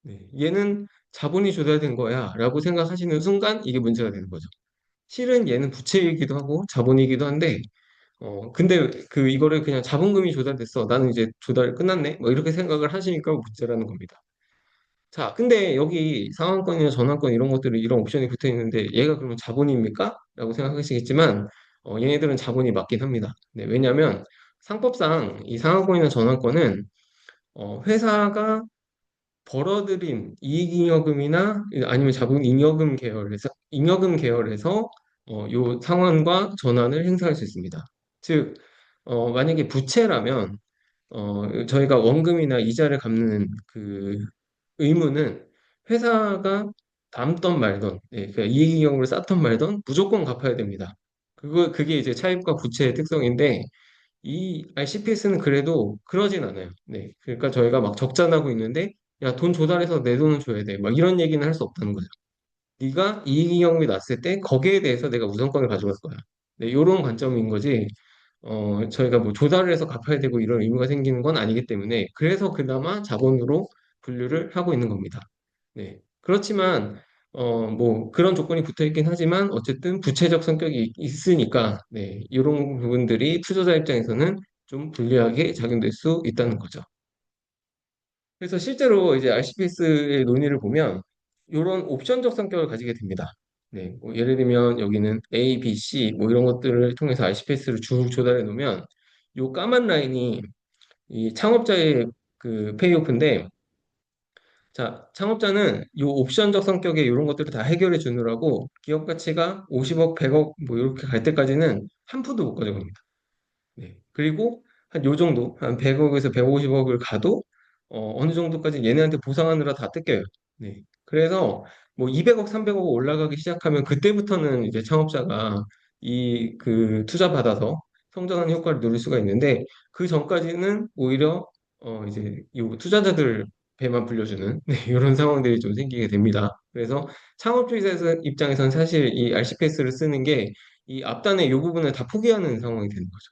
A: 네, 얘는 자본이 조달된 거야 라고 생각하시는 순간 이게 문제가 되는 거죠. 실은 얘는 부채이기도 하고 자본이기도 한데 근데 이거를 그냥 자본금이 조달됐어. 나는 이제 조달 끝났네. 뭐 이렇게 생각을 하시니까 문제라는 겁니다. 자, 근데 여기 상환권이나 전환권 이런 것들이 이런 옵션이 붙어 있는데 얘가 그러면 자본입니까? 라고 생각하시겠지만 얘네들은 자본이 맞긴 합니다. 네, 왜냐하면 상법상 이 상환권이나 전환권은 회사가 벌어들인 이익잉여금이나 아니면 자본 잉여금 계열에서 요 상환과 전환을 행사할 수 있습니다. 즉, 만약에 부채라면 저희가 원금이나 이자를 갚는 그 의무는 회사가 담던 말던, 그러니까 이익잉여금을 쌓던 말던 무조건 갚아야 됩니다. 그게 이제 차입과 부채의 특성인데 이 RCPS는 그래도 그러진 않아요. 네. 그러니까 저희가 막 적자나고 있는데 야, 돈 조달해서 내 돈을 줘야 돼. 막 이런 얘기는 할 수 없다는 거죠. 네가 이익잉여금이 났을 때 거기에 대해서 내가 우선권을 가져갈 거야. 네, 이런 관점인 거지. 저희가 뭐 조달을 해서 갚아야 되고 이런 의무가 생기는 건 아니기 때문에 그래서 그나마 자본으로 분류를 하고 있는 겁니다. 네. 그렇지만 뭐 그런 조건이 붙어 있긴 하지만 어쨌든 부채적 성격이 있으니까 네, 이런 부분들이 투자자 입장에서는 좀 불리하게 작용될 수 있다는 거죠. 그래서 실제로 이제 RCPS의 논의를 보면 이런 옵션적 성격을 가지게 됩니다. 네, 뭐 예를 들면 여기는 A, B, C 뭐 이런 것들을 통해서 RCPS를 쭉 조달해 놓으면 요 까만 라인이 이 창업자의 그 페이오프인데 자, 창업자는 이 옵션적 성격의 이런 것들을 다 해결해 주느라고 기업 가치가 50억, 100억 뭐 이렇게 갈 때까지는 한 푼도 못 가져갑니다. 네. 그리고 한 요 정도, 한 100억에서 150억을 가도 어느 정도까지 얘네한테 보상하느라 다 뜯겨요. 네. 그래서 뭐 200억, 300억 올라가기 시작하면 그때부터는 이제 창업자가 이 투자 받아서 성장하는 효과를 누릴 수가 있는데 그 전까지는 오히려 이제 이 투자자들 배만 불려주는 네, 이런 상황들이 좀 생기게 됩니다. 그래서 창업주 입장에서는 사실 이 RCPS를 쓰는 게 이 앞단의 이 부분을 다 포기하는 상황이 되는 거죠.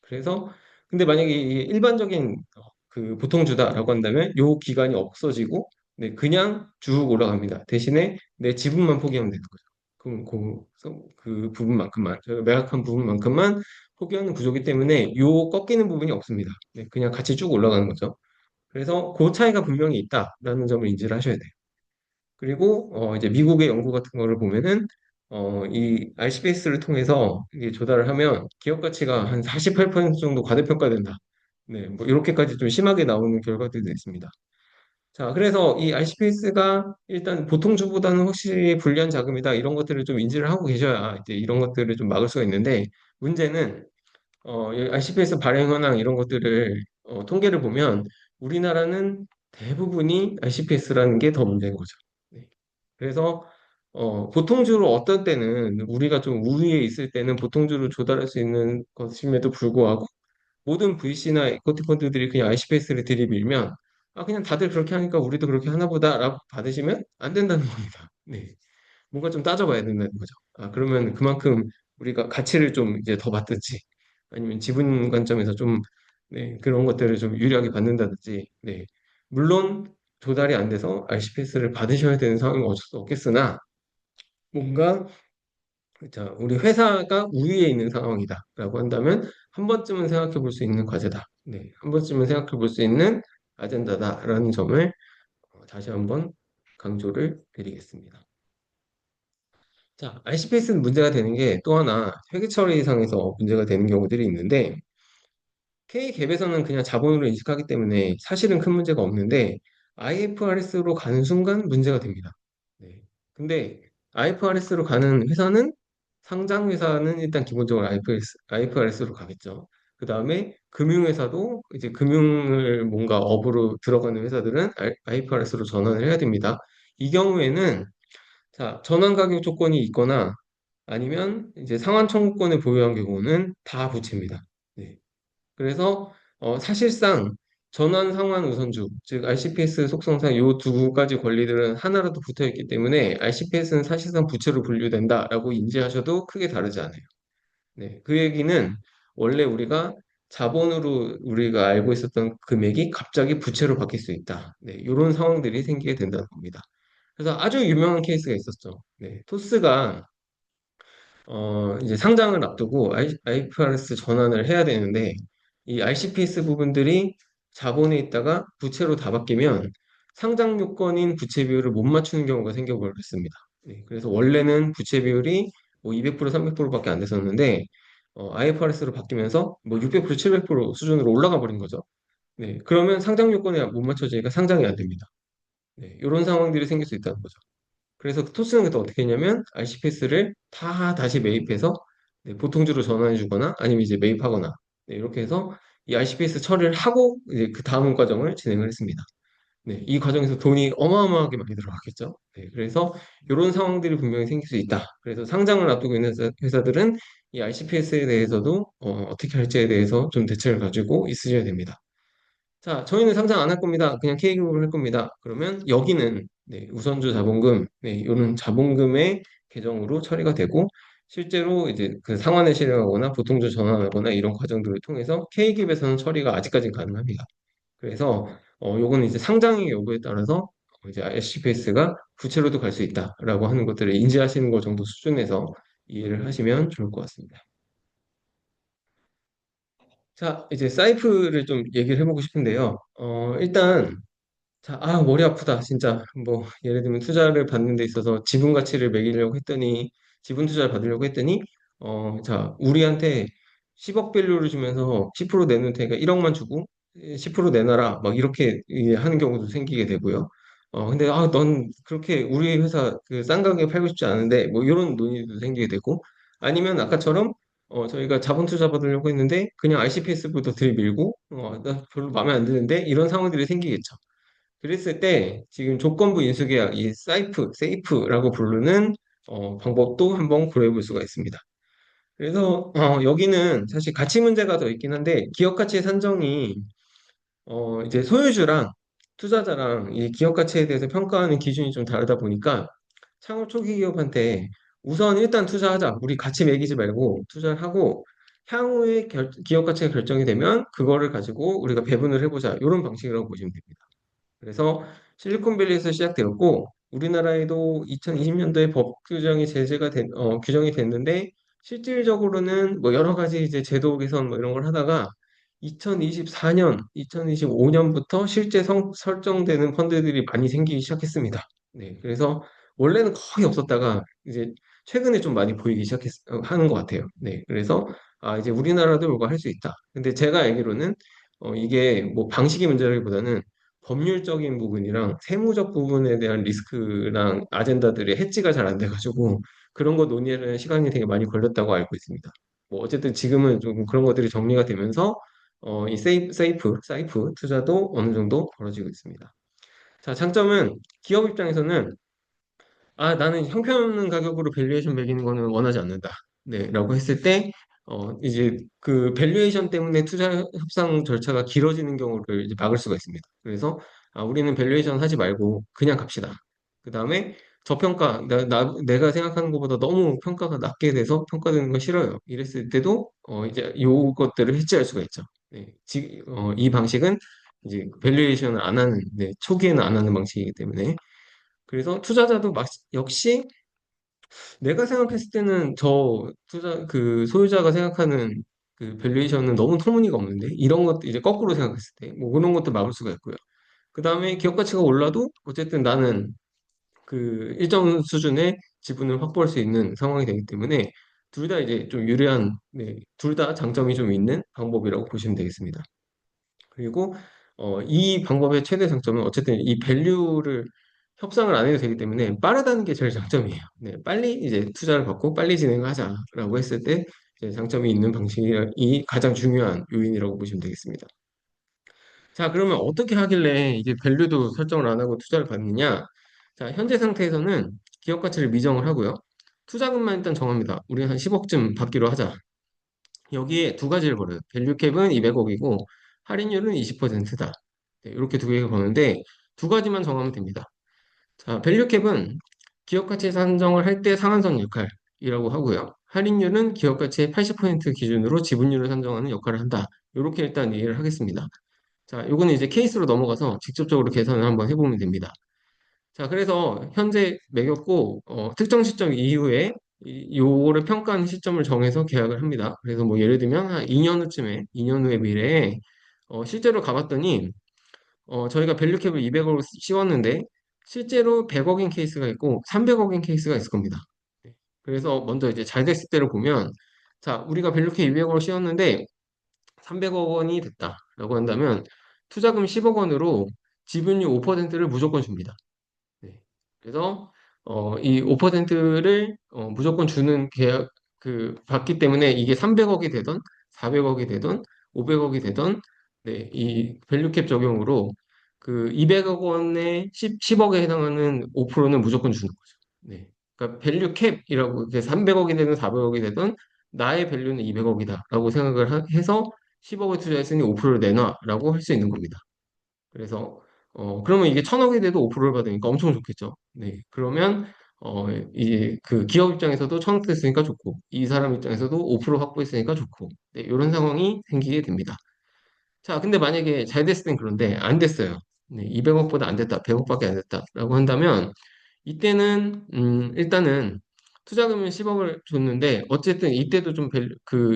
A: 그래서 근데 만약에 이 일반적인 보통주다라고 한다면 요 기간이 없어지고 네, 그냥 쭉 올라갑니다. 대신에 내 지분만 포기하면 되는 거죠. 그럼 그 부분만큼만 저희가 매각한 부분만큼만 포기하는 구조기 때문에 요 꺾이는 부분이 없습니다. 네, 그냥 같이 쭉 올라가는 거죠. 그래서 그 차이가 분명히 있다라는 점을 인지를 하셔야 돼요. 그리고 이제 미국의 연구 같은 거를 보면은 이 RCPS를 통해서 이게 조달을 하면 기업 가치가 한 48% 정도 과대평가된다. 네, 뭐 이렇게까지 좀 심하게 나오는 결과들도 있습니다. 자, 그래서 이 RCPS가 일단 보통 주보다는 확실히 불리한 자금이다. 이런 것들을 좀 인지를 하고 계셔야 이제 이런 것들을 좀 막을 수가 있는데 문제는 이 RCPS 발행 현황 이런 것들을 통계를 보면 우리나라는 대부분이 RCPS라는 게 더 문제인 거죠. 네. 그래서 보통주로 어떤 때는 우리가 좀 우위에 있을 때는 보통주로 조달할 수 있는 것임에도 불구하고 모든 VC나 이코티 펀드들이 그냥 ICPS를 들이밀면 아 그냥 다들 그렇게 하니까 우리도 그렇게 하나 보다라고 받으시면 안 된다는 겁니다. 네. 뭔가 좀 따져봐야 된다는 거죠. 아 그러면 그만큼 우리가 가치를 좀 이제 더 받든지 아니면 지분 관점에서 좀 네, 그런 것들을 좀 유리하게 받는다든지 네. 물론 조달이 안 돼서 RCPS를 받으셔야 되는 상황은 어쩔 수 없겠으나 뭔가 자, 우리 회사가 우위에 있는 상황이다라고 한다면 한 번쯤은 생각해 볼 수 있는 과제다. 네, 한 번쯤은 생각해 볼 수 있는 아젠다다라는 점을 다시 한번 강조를 드리겠습니다. 자, RCPS는 문제가 되는 게 또 하나 회계 처리상에서 문제가 되는 경우들이 있는데 K갭에서는 그냥 자본으로 인식하기 때문에 사실은 큰 문제가 없는데 IFRS로 가는 순간 문제가 됩니다. 네. 근데 IFRS로 가는 회사는 상장 회사는 일단 기본적으로 IFRS로 가겠죠. 그 다음에 금융회사도 이제 금융을 뭔가 업으로 들어가는 회사들은 IFRS로 전환을 해야 됩니다. 이 경우에는 자, 전환 가격 조건이 있거나 아니면 이제 상환 청구권을 보유한 경우는 다 부채입니다. 네. 그래서 사실상 전환 상환 우선주, 즉 RCPS 속성상 이 두 가지 권리들은 하나라도 붙어 있기 때문에 RCPS는 사실상 부채로 분류된다라고 인지하셔도 크게 다르지 않아요. 네, 그 얘기는 원래 우리가 자본으로 우리가 알고 있었던 금액이 갑자기 부채로 바뀔 수 있다. 네, 이런 상황들이 생기게 된다는 겁니다. 그래서 아주 유명한 케이스가 있었죠. 네, 토스가 이제 상장을 앞두고 IFRS 전환을 해야 되는데 이 RCPS 부분들이 자본에 있다가 부채로 다 바뀌면 상장 요건인 부채 비율을 못 맞추는 경우가 생겨버렸습니다. 네, 그래서 원래는 부채 비율이 뭐 200%, 300%밖에 안 됐었는데 IFRS로 바뀌면서 뭐 600%, 700% 수준으로 올라가 버린 거죠. 네, 그러면 상장 요건에 못 맞춰지니까 상장이 안 됩니다. 네, 이런 상황들이 생길 수 있다는 거죠. 그래서 토스는 그때 어떻게 했냐면 RCPS를 다 다시 매입해서 네, 보통주로 전환해 주거나 아니면 이제 매입하거나 네, 이렇게 해서 이 RCPS 처리를 하고 이제 그 다음 과정을 진행을 했습니다. 네, 이 과정에서 돈이 어마어마하게 많이 들어갔겠죠. 네, 그래서 이런 상황들이 분명히 생길 수 있다. 그래서 상장을 앞두고 있는 회사들은 이 RCPS에 대해서도 어떻게 할지에 대해서 좀 대책을 가지고 있으셔야 됩니다. 자, 저희는 상장 안 할 겁니다. 그냥 K그룹을 할 겁니다. 그러면 여기는 네, 우선주 자본금, 네, 이런 자본금의 계정으로 처리가 되고 실제로 이제 그 상환을 실행하거나 보통주 전환하거나 이런 과정들을 통해서 K기업에서는 처리가 아직까지는 가능합니다. 그래서 요거는 이제 상장의 요구에 따라서 이제 SCPS가 부채로도 갈 수 있다라고 하는 것들을 인지하시는 것 정도 수준에서 이해를 하시면 좋을 것 같습니다. 자, 이제 사이프를 좀 얘기를 해보고 싶은데요. 일단 자, 머리 아프다. 진짜. 뭐, 예를 들면 투자를 받는 데 있어서 지분 가치를 매기려고 했더니, 지분 투자를 받으려고 했더니, 자, 우리한테 10억 밸류를 주면서 10% 내놓을 테니까 1억만 주고 10% 내놔라. 막 이렇게 하는 경우도 생기게 되고요. 근데, 넌 그렇게 우리 회사 그 싼 가격에 팔고 싶지 않은데, 뭐 이런 논의도 생기게 되고, 아니면 아까처럼 저희가 자본 투자 받으려고 했는데, 그냥 RCPS부터 들이밀고, 나 별로 마음에 안 드는데, 이런 상황들이 생기겠죠. 그랬을 때 지금 조건부 인수계약, 이 세이프라고 부르는 방법도 한번 고려해 볼 수가 있습니다. 그래서 여기는 사실 가치 문제가 더 있긴 한데 기업 가치 산정이 이제 소유주랑 투자자랑 이 기업 가치에 대해서 평가하는 기준이 좀 다르다 보니까 창업 초기 기업한테 우선 일단 투자하자. 우리 가치 매기지 말고 투자를 하고 향후에 기업 가치가 결정이 되면 그거를 가지고 우리가 배분을 해보자. 이런 방식이라고 보시면 됩니다. 그래서 실리콘밸리에서 시작되었고 우리나라에도 2020년도에 법 규정이 규정이 됐는데 실질적으로는 뭐 여러 가지 이제 제도 개선 뭐 이런 걸 하다가 2024년, 2025년부터 실제 설정되는 펀드들이 많이 생기기 시작했습니다. 네, 그래서 원래는 거의 없었다가 이제 최근에 좀 많이 보이기 하는 것 같아요. 네, 그래서 이제 우리나라도 이거 할 수 있다. 근데 제가 알기로는 이게 뭐 방식의 문제라기보다는 법률적인 부분이랑 세무적 부분에 대한 리스크랑 아젠다들이 해지가 잘 안 돼가지고 그런 거 논의하는 시간이 되게 많이 걸렸다고 알고 있습니다. 뭐 어쨌든 지금은 좀 그런 것들이 정리가 되면서 이 사이프 투자도 어느 정도 벌어지고 있습니다. 자, 장점은 기업 입장에서는 나는 형편없는 가격으로 밸류에이션 매기는 거는 원하지 않는다. 네, 라고 했을 때, 이제 그 밸류에이션 때문에 투자 협상 절차가 길어지는 경우를 이제 막을 수가 있습니다. 그래서, 우리는 밸류에이션 하지 말고 그냥 갑시다. 그 다음에 저평가, 내가 생각하는 것보다 너무 평가가 낮게 돼서 평가되는 거 싫어요. 이랬을 때도, 이제 요것들을 해지할 수가 있죠. 네, 이 방식은 이제 밸류에이션을 안 하는, 네, 초기에는 안 하는 방식이기 때문에 그래서 투자자도 역시 내가 생각했을 때는 그 소유자가 생각하는 그 밸류에이션은 너무 터무니가 없는데 이런 것도 이제 거꾸로 생각했을 때 뭐 그런 것도 막을 수가 있고요. 그 다음에 기업 가치가 올라도 어쨌든 나는 그 일정 수준의 지분을 확보할 수 있는 상황이 되기 때문에 둘 다 이제 좀 유리한, 네, 둘 다 장점이 좀 있는 방법이라고 보시면 되겠습니다. 그리고 이 방법의 최대 장점은 어쨌든 이 밸류를 협상을 안 해도 되기 때문에 빠르다는 게 제일 장점이에요. 네, 빨리 이제 투자를 받고 빨리 진행하자라고 했을 때 이제 장점이 있는 방식이 가장 중요한 요인이라고 보시면 되겠습니다. 자, 그러면 어떻게 하길래 이제 밸류도 설정을 안 하고 투자를 받느냐? 자, 현재 상태에서는 기업 가치를 미정을 하고요. 투자금만 일단 정합니다. 우리 한 10억쯤 받기로 하자. 여기에 두 가지를 벌어요. 밸류 캡은 200억이고 할인율은 20%다. 이렇게 두 개를 버는데 두 가지만 정하면 됩니다. 자, 밸류 캡은 기업 가치 산정을 할 때 상한선 역할이라고 하고요. 할인율은 기업 가치의 80% 기준으로 지분율을 산정하는 역할을 한다. 이렇게 일단 이해를 하겠습니다. 자, 요거는 이제 케이스로 넘어가서 직접적으로 계산을 한번 해보면 됩니다. 자, 그래서 현재 매겼고, 특정 시점 이후에 요거를 평가하는 시점을 정해서 계약을 합니다. 그래서 뭐 예를 들면 한 2년 후쯤에, 2년 후의 미래에, 실제로 가봤더니, 저희가 밸류캡을 200억으로 씌웠는데, 실제로 100억인 케이스가 있고, 300억인 케이스가 있을 겁니다. 네. 그래서 먼저 이제 잘 됐을 때를 보면, 자, 우리가 밸류캡 200억을 씌웠는데, 300억 원이 됐다라고 한다면, 투자금 10억 원으로 지분율 5%를 무조건 줍니다. 네. 그래서 이 5%를 무조건 주는 계약 받기 때문에 이게 300억이 되던 400억이 되던 500억이 되던 네, 이 밸류캡 적용으로 그 200억 원의 10억에 해당하는 5%는 무조건 주는 거죠. 네. 그러니까 밸류캡이라고 300억이 되든 400억이 되든 나의 밸류는 200억이다라고 생각을 해서 10억을 투자했으니 5%를 내놔라고 할 수 있는 겁니다. 그래서 그러면 이게 1,000억이 돼도 5%를 받으니까 엄청 좋겠죠. 네. 그러면 이제 그 기업 입장에서도 1,000억 됐으니까 좋고 이 사람 입장에서도 5% 확보했으니까 좋고 네, 이런 상황이 생기게 됩니다. 자, 근데 만약에 잘 됐을 땐 그런데 안 됐어요. 네, 200억보다 안 됐다. 100억밖에 안 됐다라고 한다면 이때는 일단은 투자금은 10억을 줬는데 어쨌든 이때도 좀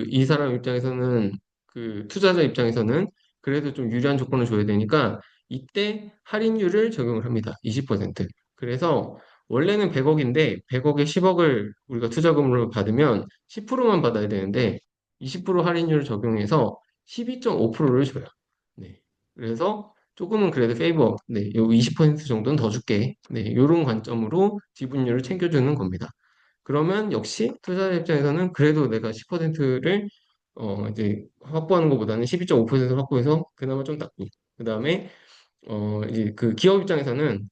A: 이 사람 입장에서는 그 투자자 입장에서는 그래도 좀 유리한 조건을 줘야 되니까 이때 할인율을 적용을 합니다. 20%. 그래서 원래는 100억인데 100억에 10억을 우리가 투자금으로 받으면 10%만 받아야 되는데 20% 할인율을 적용해서 12.5%를 줘요. 네. 그래서 조금은 그래도 페이버, 네, 요 20% 정도는 더 줄게. 네, 이런 관점으로 지분율을 챙겨주는 겁니다. 그러면 역시 투자자 입장에서는 그래도 내가 10%를 이제 확보하는 것보다는 12.5% 확보해서 그나마 좀 낫고, 그 다음에 이제 그 기업 입장에서는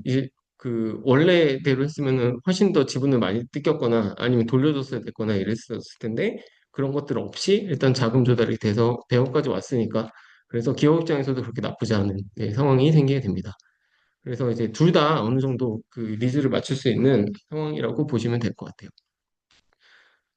A: 이제 그 원래대로 했으면은 훨씬 더 지분을 많이 뜯겼거나 아니면 돌려줬어야 됐거나 이랬었을 텐데 그런 것들 없이 일단 자금 조달이 돼서 100억까지 왔으니까 그래서 기업 입장에서도 그렇게 나쁘지 않은 네, 상황이 생기게 됩니다. 그래서 이제 둘 다 어느 정도 그 니즈를 맞출 수 있는 상황이라고 보시면 될 것 같아요.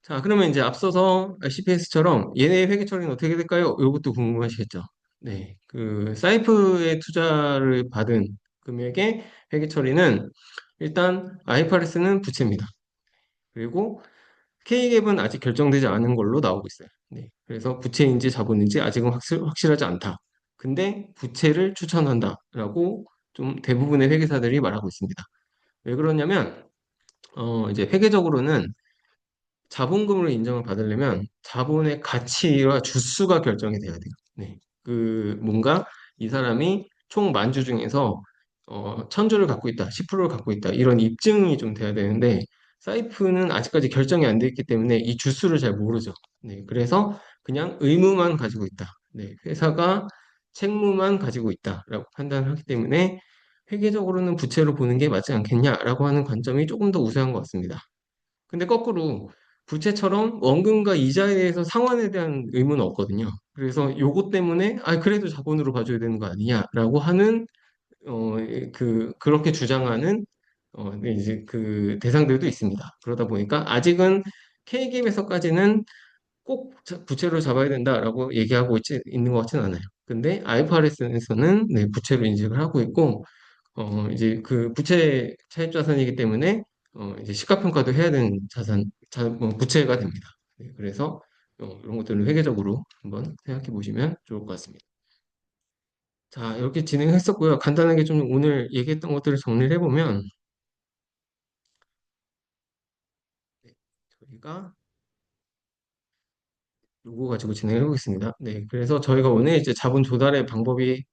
A: 자, 그러면 이제 앞서서 CPS처럼 얘네의 회계 처리는 어떻게 될까요? 이것도 궁금하시겠죠? 네, 그 사이프의 투자를 받은 금액의 회계 처리는 일단 IFRS는 부채입니다. 그리고 K갭은 아직 결정되지 않은 걸로 나오고 있어요. 네, 그래서 부채인지 자본인지 아직은 확실하지 않다. 근데 부채를 추천한다라고 좀 대부분의 회계사들이 말하고 있습니다. 왜 그러냐면 이제 회계적으로는 자본금으로 인정을 받으려면 자본의 가치와 주수가 결정이 돼야 돼요. 네. 그 뭔가 이 사람이 총 만주 중에서 1,000주를 갖고 있다, 10%를 갖고 있다 이런 입증이 좀 돼야 되는데 사이프는 아직까지 결정이 안 돼 있기 때문에 이 주수를 잘 모르죠. 네. 그래서 그냥 의무만 가지고 있다. 네. 회사가 책무만 가지고 있다라고 판단을 하기 때문에 회계적으로는 부채로 보는 게 맞지 않겠냐라고 하는 관점이 조금 더 우세한 것 같습니다. 근데 거꾸로 부채처럼 원금과 이자에 대해서 상환에 대한 의무는 없거든요. 그래서 요것 때문에 그래도 자본으로 봐줘야 되는 거 아니냐라고 하는 그렇게 주장하는 네, 이제 그 대상들도 있습니다. 그러다 보니까 아직은 K기업에서까지는 꼭 부채로 잡아야 된다라고 얘기하고 있는 것 같지는 않아요. 근데 IFRS에서는 네, 부채로 인식을 하고 있고 이제 그 부채 차입 자산이기 때문에 이제 시가평가도 해야 되는 부채가 됩니다. 네, 그래서 이런 것들은 회계적으로 한번 생각해 보시면 좋을 것 같습니다. 자, 이렇게 진행했었고요. 간단하게 좀 오늘 얘기했던 것들을 정리를 해보면 네, 저희가 요거 가지고 진행해 보겠습니다. 네, 그래서 저희가 오늘 이제 자본 조달의 방법이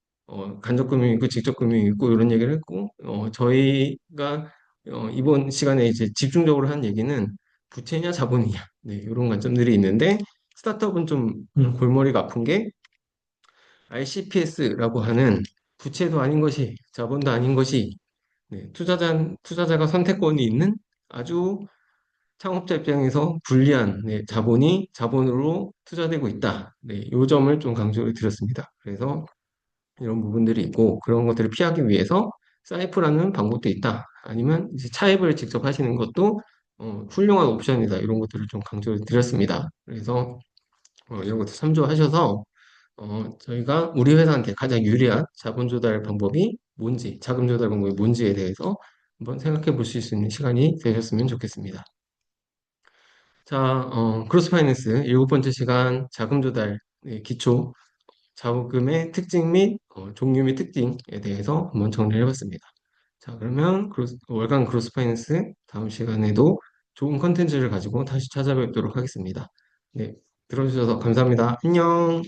A: 간접금융 있고 직접금융 있고 이런 얘기를 했고 저희가 이번 시간에 이제 집중적으로 한 얘기는 부채냐 자본이냐 네, 이런 관점들이 있는데 스타트업은 좀 골머리가 아픈 게 ICPS라고 하는 부채도 아닌 것이 자본도 아닌 것이 네, 투자자가 선택권이 있는 아주 창업자 입장에서 불리한 네, 자본이 자본으로 투자되고 있다. 네, 이 점을 좀 강조를 드렸습니다. 그래서 이런 부분들이 있고 그런 것들을 피하기 위해서 사이프라는 방법도 있다. 아니면 이제 차입을 직접 하시는 것도 훌륭한 옵션이다. 이런 것들을 좀 강조를 드렸습니다. 그래서 이런 것도 참조하셔서 저희가 우리 회사한테 가장 유리한 자본 조달 방법이 뭔지, 자금 조달 방법이 뭔지에 대해서 한번 생각해 보실 수 있는 시간이 되셨으면 좋겠습니다. 자, 크로스 파이낸스 일곱 번째 시간 자금 조달 기초 자금의 특징 및 종류 및 특징에 대해서 한번 정리를 해봤습니다. 자, 그러면 월간 크로스 파이낸스 다음 시간에도 좋은 컨텐츠를 가지고 다시 찾아뵙도록 하겠습니다. 네, 들어주셔서 감사합니다. 안녕.